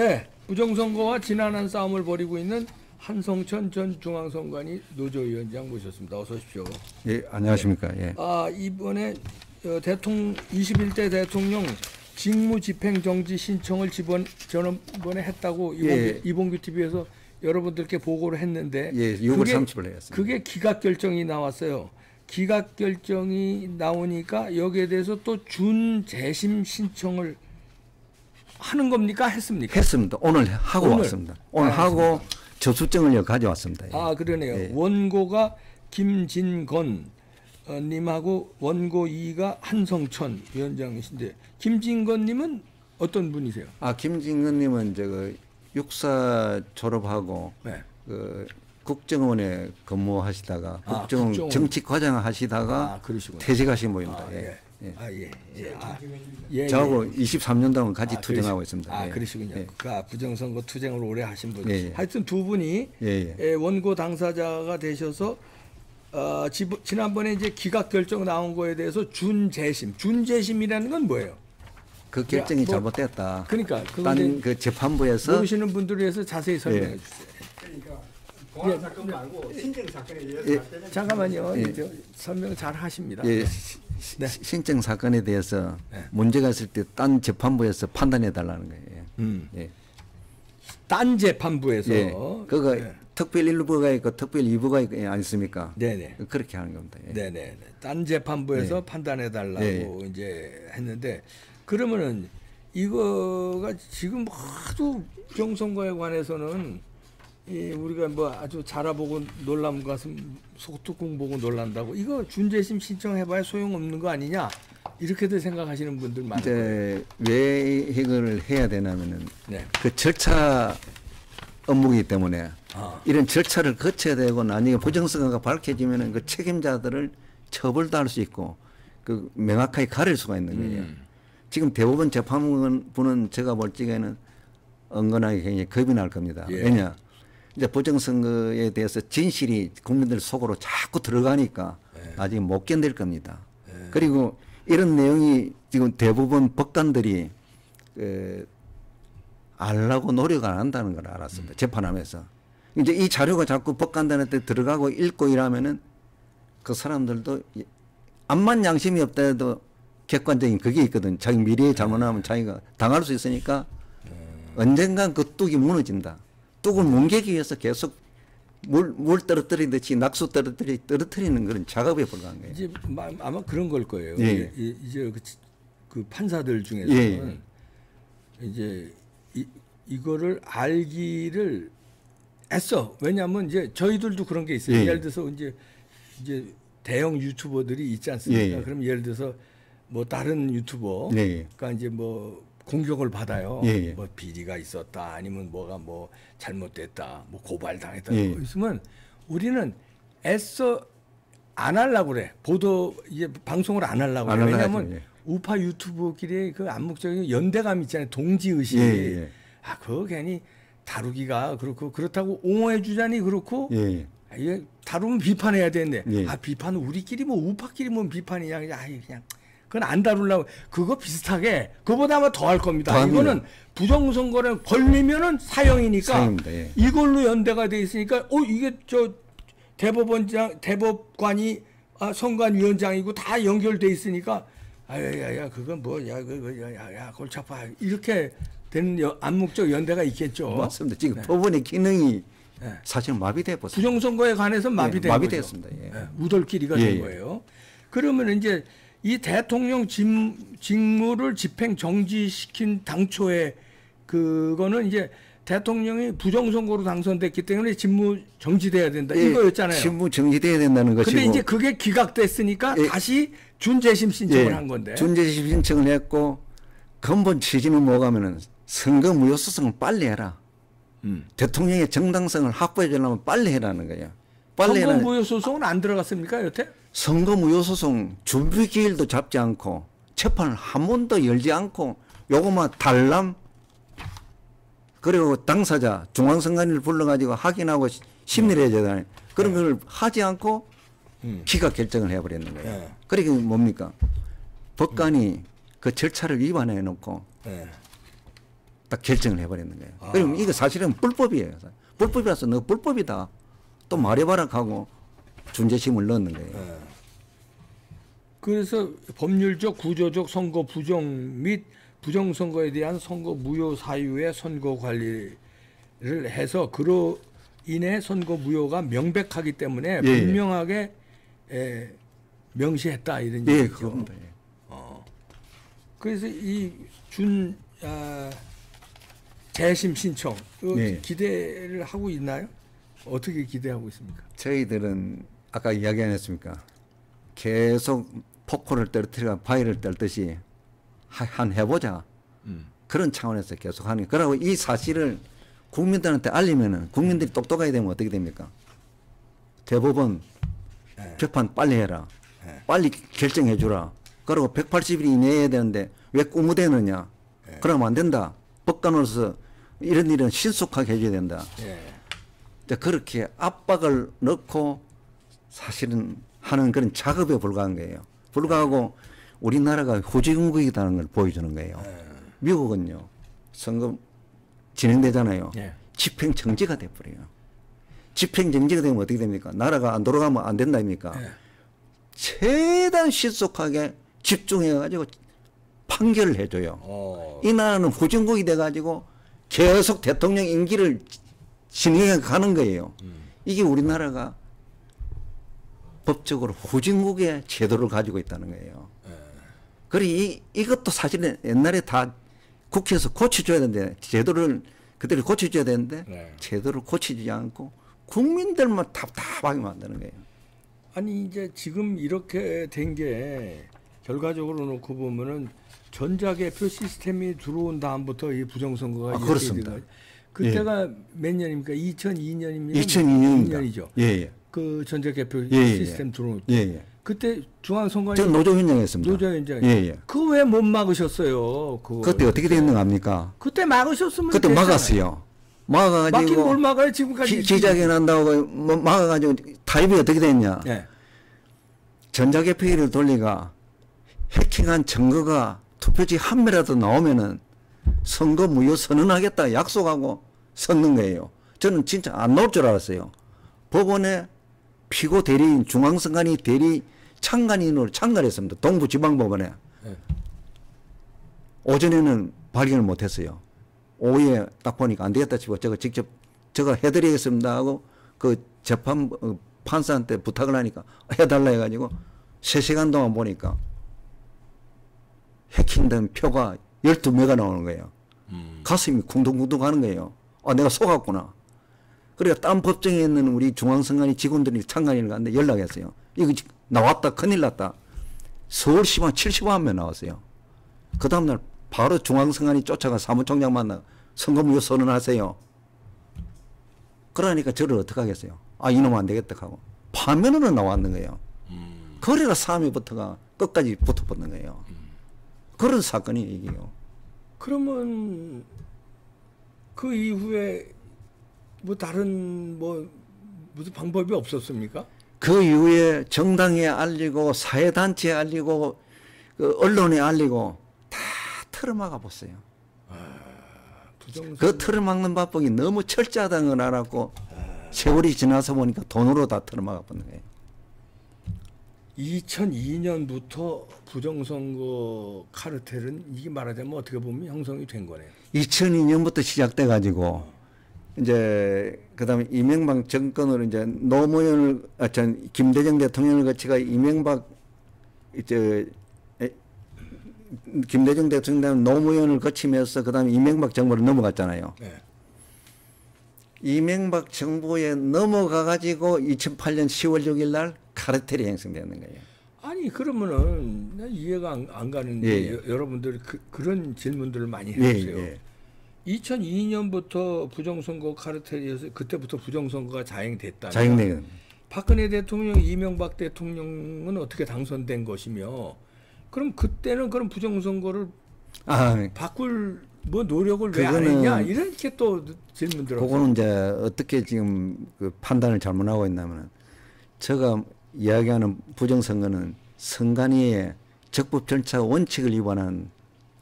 네, 부정선거와 지난한 싸움을 벌이고 있는 한성천 전 중앙선관위 노조위원장 모셨습니다. 어서 오십시오. 예, 안녕하십니까. 예. 이번에 21대 대통령 직무집행정지 신청을 지난번에 했다고 이봉규 TV에서 여러분들께 보고를 했는데, 예, 6월 30일 했습니다. 그게 기각결정이 나왔어요. 기각결정이 나오니까 여기에 대해서 또 준재심 신청을 하는 겁니까? 했습니까? 했습니다. 오늘 하고 왔습니다. 오늘 하고 접수증을 가져왔습니다. 예. 그러네요. 예. 원고가 김진건 님하고 원고 2가 한성천 위원장이신데, 김진건 님은 어떤 분이세요? 김진건 님은 육사 졸업하고 네. 국정원에 근무하시다가 국정원 정치과장 하시다가 퇴직하신 분입니다. 저하고 23년 동안 같이 투쟁하고 있습니다. 그러시군요. 예. 부정선거 투쟁을 오래 하신 분. 예. 하여튼 두 분이 원고 당사자가 되셔서 지난번에 이제 기각 결정 나온 거에 대해서 준재심이라는 건 뭐예요? 그 결정이 잘못됐다. 그러니까 딴 그 재판부에서 모르시는 분들을 위해서 자세히 설명해 주세요. 그러니까 보안 사건 말고 신증 사건에 의해서 잠깐만요. 이제 설명 잘 하십니다. 신증 사건에 대해서 문제가 있을 때 딴 재판부에서 판단해 달라는 거예요. 딴 재판부에서 그거 특별 1부가 있고 특별 2부가 있지 않습니까? 네네. 그렇게 하는 겁니다. 네네. 딴 재판부에서 판단해 달라고 이제 했는데, 그러면은 이거가 지금 하도 부정선거에 관해서는 우리가 아주 자라보고 놀람 가슴 소뚜껑 보고 놀란다고, 이거 준재심 신청해봐야 소용없는 거 아니냐, 이렇게들 생각하시는 분들 많을 거예요. 왜 이걸 해야 되냐면은 그 절차 업무이기 때문에 이런 절차를 거쳐야 되고, 나중에 부정선거가 밝혀지면은 그 책임자들을 처벌도 할 수 있고 그 명확하게 가릴 수가 있는 거예요. 지금 대법원 재판부는 제가 볼 적에는 은근하게 굉장히 겁이 날 겁니다. 왜냐? 이제 부정선거에 대해서 진실이 국민들 속으로 자꾸 들어가니까 나중에 못 견딜 겁니다. 그리고 이런 내용이 지금 대부분 법관들이 알라고 노력 안 한다는 걸 알았습니다. 재판하면서. 이제 이 자료가 자꾸 법관들한테 들어가고 읽고 이러면은 그 사람들도 암만 양심이 없다 해도 객관적인 그게 있거든. 자기 미래에 잘못하면 자기가 당할 수 있으니까 언젠간 그 뚝이 무너진다. 뚝을 뭉개기 위해서 계속 물 떨어뜨리듯이 낙수 떨어뜨리는 그런 작업에 불과한 거예요. 이제 아마 그런 걸 거예요. 이제 그 판사들 중에서는 이제 이거를 알기를 애써. 왜냐하면 이제 저희들도 그런 게 있어요. 예를 들어서 이제 대형 유튜버들이 있지 않습니까? 그럼 예를 들어서 다른 유튜버가 이제 공격을 받아요. 비리가 있었다, 아니면 뭐가 잘못됐다, 고발당했다, 있으면 우리는 애써 안 하려고 그래. 이제 방송을 안 하려고 그래. 왜냐하면 우파 유튜버끼리 그 암묵적인 연대감 있잖아요. 동지의식. 그거 괜히 다루기가 그렇고, 그렇다고 옹호해 주자니 그렇고, 이게 다루면 비판해야 되는데, 비판은 우리끼리 우파끼리 비판이냐, 그냥 그건 안 다루려고. 그거 비슷하게, 그거보다 아마 더 할 겁니다. 이거는 부정선거를 걸리면은 사형이니까, 이걸로 연대가 돼 있으니까, 이게 대법관이 선관위원장이고 다 연결돼 있으니까, 그건 골치 아파. 이렇게 되는 암묵적 연대가 있겠죠. 맞습니다. 지금 법원의 기능이 사실 마비돼 버렸습니다. 부정선거에 관해서 마비됐습니다. 우덜끼리가 된 거예요. 그러면 이제 이 대통령 직무를 집행 정지시킨 당초에 그거는 이제 대통령이 부정선거로 당선됐기 때문에 직무 정지돼야 된다, 이거였잖아요. 직무 정지돼야 된다는 것이고. 근데 이제 그게 기각됐으니까 다시 준재심 신청을 한 건데. 준재심 신청을 했고, 근본 취지는 뭐가면은 선거 무효소송을 빨리 해라. 대통령의 정당성을 확보해 주려면 빨리 해라는 거예요. 선거 무효소송은 안 들어갔습니까, 여태? 선거 무효소송 준비 기일도 잡지 않고 재판을 한 번도 열지 않고 요것만 달람, 그리고 당사자 중앙선관위를 불러가지고 확인하고 심리를 해야 되잖아요. 그런 걸 하지 않고 기각 결정을 해버렸는 거예요. 그러니까 뭡니까? 법관이 그 절차를 위반해 놓고 딱 결정을 해버리는 거예요. 그럼 이거 사실은 불법이에요. 불법이라서 너 불법이다. 또 말해봐라 하고 준재심을 넣는 거예요. 그래서 법률적 구조적 선거 부정 및 부정선거에 대한 선거 무효 사유의 선거 관리를 해서 그로 인해 선거 무효가 명백하기 때문에 분명하게 명시했다 이런 얘기죠. 그겁니다. 그래서 이 재심 신청 기대를 하고 있나요? 어떻게 기대하고 있습니까? 저희들은 아까 이야기 안 했습니까? 계속 폭포를 떨어뜨려 바위를 떨듯이 한 해보자. 그런 차원에서 계속 하는 거예요. 그러고 이 사실을 국민들한테 알리면은 국민들이 똑똑하게 되면 어떻게 됩니까? 대법원 재판 빨리 해라. 빨리 결정해 주라. 그리고 180일 이내에 해야 되는데 왜 꾸무대느냐. 그러면 안 된다. 법관으로서 이런 일은 신속하게 해줘야 된다. 그렇게 압박을 넣고 사실은 하는 그런 작업에 불과한 거예요. 불과하고 우리나라가 후진국이라는 걸 보여주는 거예요. 미국은요. 선거 진행되잖아요. 집행정지가 돼버려요. 집행정지가 되면 어떻게 됩니까? 나라가 안 돌아가면 안 된다입니까? 최대한 신속하게 집중해가지고 판결을 해줘요. 이 나라는 후진국이 돼가지고 계속 대통령 임기를 진행해 가는 거예요. 이게 우리나라가 법적으로 후진국의 제도를 가지고 있다는 거예요. 그리고 이것도 사실은 옛날에 다 국회에서 고쳐줘야 되는데 제도를 그대로 고쳐줘야 되는데 제도를 고치지 않고 국민들만 답답하게 만드는 거예요. 아니 이제 지금 이렇게 된 게 결과적으로 놓고 보면은 전자개표 시스템이 들어온 다음부터 이 부정선거가 그렇습니다. 그때가 몇 년입니까? 2002년입니다. 2002년이죠. 그 전자개표 시스템 들어올 때. 그때 중앙선관위 저 노조위원장이었습니다. 노조위원장. 그거 왜 못 막으셨어요? 그때 어떻게 됐는 겁니까? 그때 막으셨으면 그때 됐잖아요. 막았어요. 막아가지고 막긴 뭘 막아요 지금까지. 기자회견 한다고 막아가지고 타입이 어떻게 됐냐? 전자개표기를 돌리가 해킹한 증거가 투표지 한 매라도 나오면은 선거 무효 선언하겠다 약속하고 섰는 거예요. 저는 진짜 안 나올 줄 알았어요. 법원에 피고 대리인 중앙선관위 대리 참관인으로 참관했습니다. 동부지방법원에. 오전에는 발견을 못했어요. 오후에 딱 보니까 안 되겠다 싶어 제가 직접 제가 해드리겠습니다 하고 그 재판 판사한테 부탁을 하니까 해달라 해가지고 3시간 동안 보니까 해킹된 표가 12매가 나오는 거예요. 가슴이 쿵둥쿵둥 하는 거예요. 아, 내가 속았구나. 그러니까 딴 법정에 있는 우리 중앙선관위 직원들이 참관인을 갔는데 연락했어요. 이거 나왔다. 큰일 났다. 서울시만 70만 명 나왔어요. 그 다음날 바로 중앙선관위 쫓아가 사무총장 만나 선거무효 선언하세요. 그러니까 저를 어떻게 하겠어요. 아, 이놈 안 되겠다 하고 파면으로 나왔는 거예요. 그래가 3회부터가 끝까지 붙어붙는 거예요. 그런 사건이 이게요. 그러면 그 이후에 뭐 다른 무슨 방법이 없었습니까? 그 이후에 정당에 알리고 사회단체에 알리고 그 언론에 알리고 다 틀어막아 봤어요. 그 틀을 막는 방법이 너무 철저하다는 걸 알았고 세월이 지나서 보니까 돈으로 다 틀어막아 봤는 거예요. 2002년부터 부정선거 카르텔은 이게 말하자면 어떻게 보면 형성이 된 거네요. 2002년부터 시작돼 가지고 이제 그다음에 이명박 정권으로 이제 노무현을 김대중 대통령을 거치가 이명박 김대중 대통령 노무현을 거치면서 그다음에 이명박 정부로 넘어갔잖아요. 이명박 정부에 넘어가 가지고 2008년 10월 6일 날 카르텔이 형성되는 거예요. 아니 그러면은 이해가 안 가는데 여러분들 그런 질문들을 많이 해주세요. 2002년부터 부정선거 카르텔이어서 그때부터 부정선거가 자행됐다면 자행된 박근혜 대통령, 이명박 대통령은 어떻게 당선된 것이며 그럼 그때는 그런 부정선거를 바꿀 노력을 왜 안 했냐 이렇게 또 질문 들어요. 그거는 이제 어떻게 지금 그 판단을 잘못하고 있냐면 제가 이야기하는 부정선거는 선관위의 적법 절차 원칙을 위반한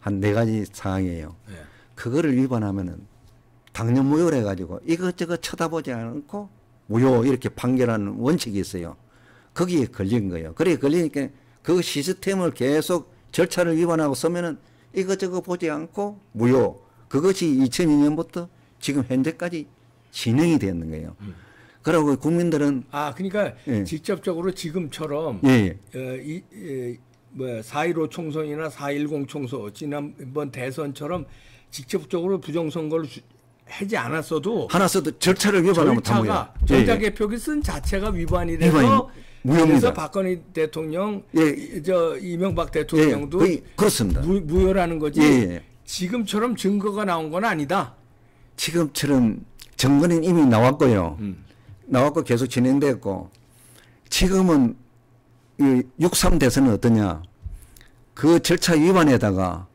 한 4가지 사항이에요. 그거를 위반하면은 당연 무효를 해가지고 이것저것 쳐다보지 않고 무효 이렇게 판결하는 원칙이 있어요. 거기에 걸린 거예요. 그래 걸리니까 그 시스템을 계속 절차를 위반하고 쓰면은 이것저것 보지 않고 무효. 그것이 2002년부터 지금 현재까지 진행이 되는 거예요. 그러고 국민들은 그러니까 예. 직접적으로 지금처럼 예. 4.15 총선이나 4.10 총선 지난번 대선처럼 직접적으로 부정선거를 하지 않았어도 절차를 위반하면 다 무효. 전자개표기 쓴 자체가 위반이 돼서 그래서 박근혜 대통령, 이명박 대통령도 그렇습니다. 무효라는 거지. 지금처럼 증거가 나온 건 아니다. 지금처럼 증거는 이미 나왔고요. 나왔고 계속 진행됐고 지금은 6.3 대선은 어떠냐. 그 절차 위반에다가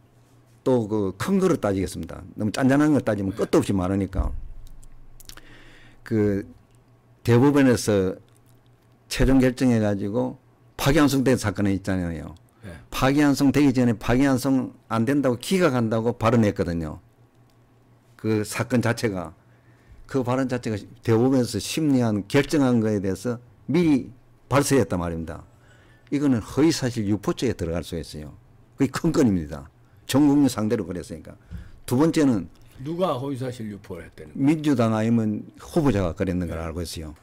또 그 큰 거를 따지겠습니다. 너무 짠짠한 걸 따지면 끝도 없이 많으니까. 그 대법원에서 최종 결정해가지고 파기환송된 사건이 있잖아요. 파기환송 되기 전에 파기환송 안 된다고 기각한다고 발언했거든요. 그 사건 자체가. 그 발언 자체가 대법원에서 심리한 결정한 거에 대해서 미리 발설했단 말입니다. 이거는 허위사실 유포죄에 들어갈 수 있어요. 그게 큰 건입니다. 전 국민 상대로 그랬으니까. 두 번째는 누가 허위사실 유포를 했다는 거예요? 민주당 아니면 후보자가 그랬는 걸 알고 있어요.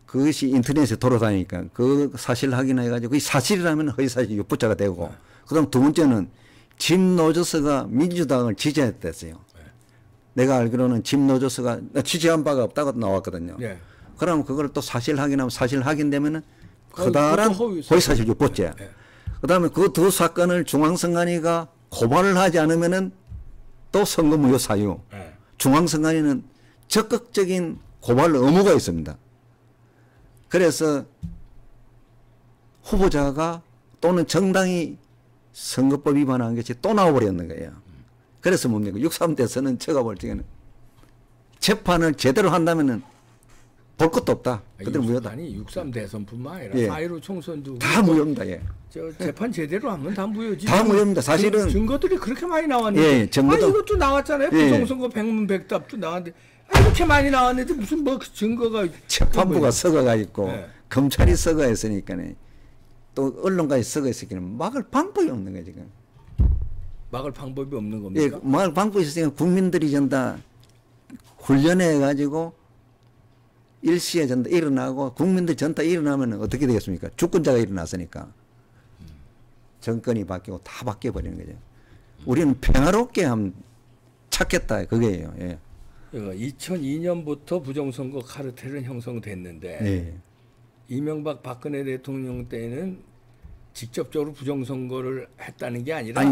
그것이 인터넷에 돌아다니니까 그 사실 확인해가지고 그게 사실이라면 허위사실 유포자가 되고 그다음 두 번째는 짐 노조스가 민주당을 지지했댔어요. 내가 알기로는 짐 노조스가 지지한 바가 없다고 나왔거든요. 그럼 그걸 또 사실 확인하면 사실 확인되면은 커다란 허위사실 유포죄. 그다음에 그 두 사건을 중앙선관위가 고발을 하지 않으면은 또 선거무효 사유. 중앙선관위는 적극적인 고발 의무가 있습니다. 그래서 후보자가 또는 정당이 선거법 위반한 것이 또 나와버렸는 거예요. 그래서 뭡니까? 6.3 대선은 제가 볼 적에는 재판을 제대로 한다면은 볼 것도 없다. 그대로 무효다. 아니 6.3 대선뿐만 아니라 4.15 총선도 다 무효입니다. 저 재판 제대로 하면 다 무효지. 다 무효입니다. 사실은 증거들이 그렇게 많이 나왔는데. 이것도 나왔잖아요. 부정선거 백문백답도 나왔는데. 이렇게 많이 나왔는데 무슨 뭐 증거가. 재판부가 썩어가 있고 검찰이 썩어 있으니까 또 언론까지 썩어 있으니까 막을 방법이 없는 거예요 지금. 막을 방법이 없는 겁니까? 막을 방법이 있으니까 국민들이 전다 훈련해 가지고 일시에 전다 일어나고 국민들 전다 일어나면 어떻게 되겠습니까? 주권자가 일어났으니까 정권이 바뀌고 다 바뀌어 버리는 거죠. 우리는 평화롭게 하면 찾겠다 그게예요. 2002년부터 부정선거 카르텔은 형성됐는데 이명박 박근혜 대통령 때는 직접적으로 부정선거를 했다는 게 아니라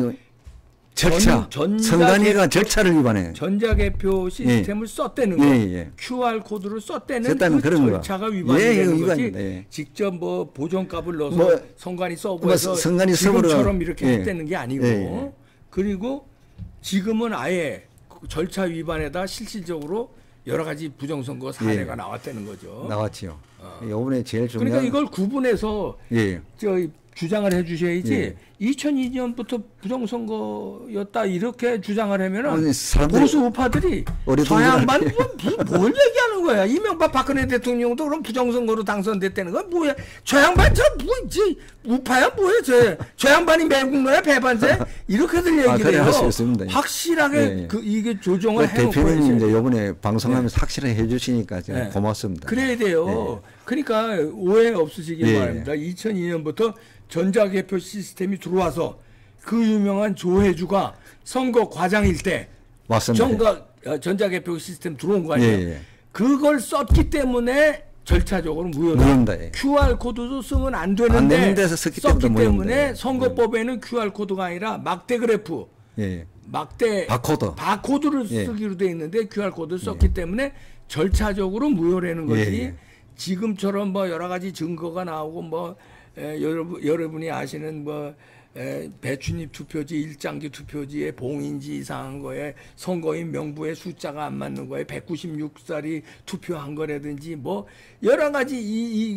절차, 선관위가 절차를 위반해. 전자개표 시스템을 썼다는 거, QR코드를 썼다는 그 절차가 위반이 되는 거지. 직접 뭐 보정값을 넣어서 선관위 서버에서 지금처럼 이렇게 했다는 게 아니고 그리고 지금은 아예 절차 위반에다 실질적으로 여러 가지 부정선거 사례가 나왔다는 거죠. 나왔지요. 이번에 제일 중요한. 그러니까 이걸 구분해서 주장을 해주셔야지 2002년부터 부정선거였다 이렇게 주장을 하면은 보수 우파들이 저 양반 뭘 얘기하는 거야. 이명박 박근혜 대통령도 그럼 부정선거로 당선됐다는 건 뭐야. 저 양반 저 뭐지 우파야 뭐야 저 양반이 매국노야 배반제 이렇게들 얘기를 해요. 확실하게 이게 조정을 해놓고 대표님 이제 이번에 방송하면서 확실하게 해주시니까 고맙습니다. 그래야 돼요. 그러니까 오해 없으시길 바랍니다. 2002년부터 전자개표 시스템이 들어와서 그 유명한 조혜주가 선거 과장일 때 전자개표 시스템 들어온 거 아니에요. 그걸 썼기 때문에 절차적으로 무효다. QR코드도 쓰면 안 되는데 데서 썼기 때문에 선거법에는 QR코드가 아니라 막대 그래프, 막대 바코드를 쓰기로 돼 있는데 QR코드를 썼기 때문에 절차적으로 무효라는 거지. 지금처럼 뭐 여러 가지 증거가 나오고 뭐 여러분이 아시는 뭐 배춧잎 투표지, 일장기 투표지에 봉인지 이상한 거에 선거인 명부에 숫자가 안 맞는 거에 196살이 투표한 거라든지 뭐 여러 가지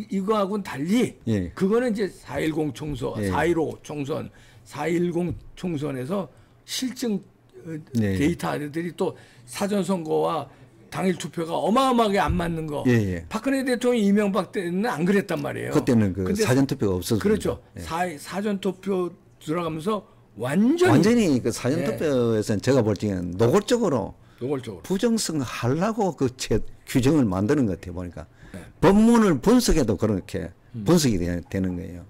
이거하고는 달리 그거는 이제 4.10 총선, 4.15 총선, 4.10 총선에서 실증 네. 데이터들이 또 사전 선거와 당일 투표가 어마어마하게 안 맞는 거. 예. 박근혜 대통령 이명박 때는 안 그랬단 말이에요. 그때는 그 사전 투표가 없었어요. 그렇죠. 예. 사전 투표 들어가면서 완전히 그 사전 투표에서는 제가 볼 적에는 노골적으로 부정선거 하려고 그 규정을 만드는 것 같아요. 보니까 법문을 분석해도 그렇게 분석이 되는 거예요.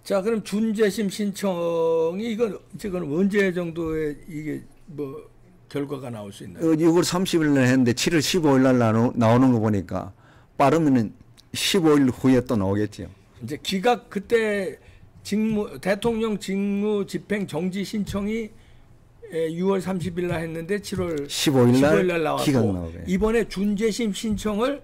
자, 그럼 준재심 신청이 이건 언제 정도에 이게 뭐 결과가 나올 수 있나요? 6월 30일 날 했는데 7월 15일 날 나오는 거 보니까 빠르면은 15일 후에 또 나오겠죠. 이제 기각 그때 대통령 직무 집행 정지 신청이 6월 30일 날 했는데 7월 15일 날 나왔고 기각 나오게. 이번에 준재심 신청을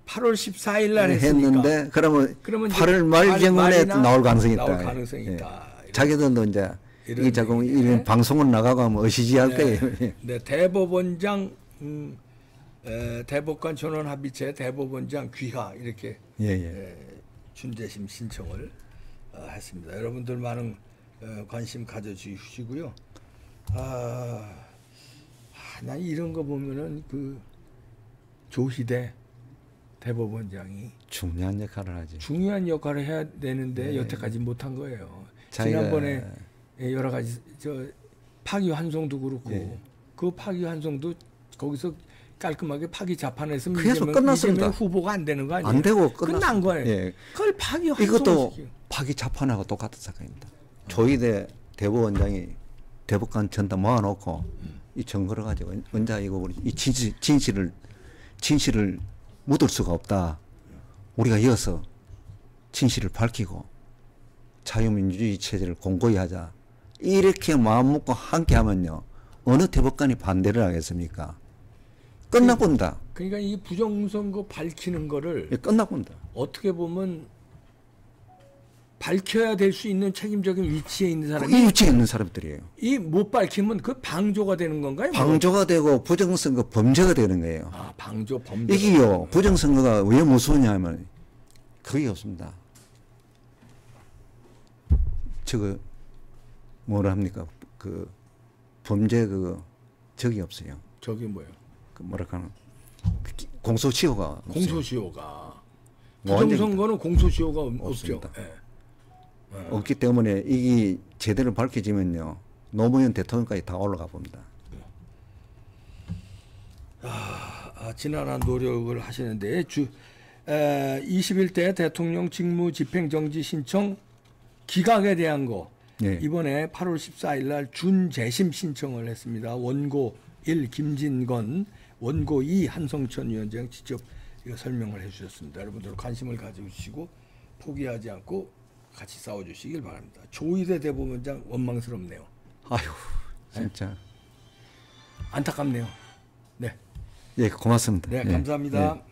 8월 14일 날 했는데 그러면 8월 말경에 나올 가능성이 있다. 자기들도 이제 이 자꾸 이런 방송을 나가고 하면 어시지할 거예요. 네, 대법원장 대법관 전원 합의체 대법원장 귀하 이렇게 준재심 신청을 했습니다. 여러분들 많은 관심 가져주시고요. 난 이런 거 보면은 그 조희대 대법원장이 중요한 역할을 하지. 중요한 역할을 해야 되는데 여태까지 못한 거예요. 지난번에 여러 가지 파기환송도 그렇고 그 파기환송도 거기서 깔끔하게 파기 자판해서 그래서 끝났습니다. 후보가 안 되는 거 아니에요? 안 되고 끝난 거예요. 그걸 파기환송 이것도 파기 자판하고 똑같은 사건입니다. 조희대 대법원장이 대법관 전다 모아놓고 이 증거를 가지고 언제 이거 우리 이 진실을 묻을 수가 없다. 우리가 이어서 진실을 밝히고 자유민주주의 체제를 공고히 하자. 이렇게 마음 먹고 함께 하면요. 어느 대법관이 반대를 하겠습니까? 끝나본다. 그러니까 이 부정선거 밝히는 거를 끝나본다. 어떻게 보면 밝혀야 될 수 있는 책임적인 위치에 있는 사람이 이 위치에 있는 사람들이에요. 이 못 밝히면 그 방조가 되는 건가요? 방조가 되고 부정선거 범죄가 되는 거예요. 방조 범죄. 이게요. 부정선거가 왜 무서우냐면 그게 없습니다. 저거 뭐라 합니까? 그 범죄 적이 없어요. 저기 뭐예요? 그 뭐라 하나 공소시효가 부정선거는 공소시효가 없죠. 없기 때문에 이게 제대로 밝혀지면요 노무현 대통령까지 다 올라가 봅니다. 지난한 노력을 하시는데 21대 대통령 직무 집행정지 신청 기각에 대한 거 이번에 8월 14일 날 준재심 신청을 했습니다. 원고 1 김진건, 원고 2 한성천 위원장 직접 이거 설명을 해주셨습니다. 여러분들 관심을 가져주시고 포기하지 않고 같이 싸워주시길 바랍니다. 조희대 대법원장 원망스럽네요. 아유 진짜 안타깝네요. 네. 예, 고맙습니다. 네, 감사합니다. 예.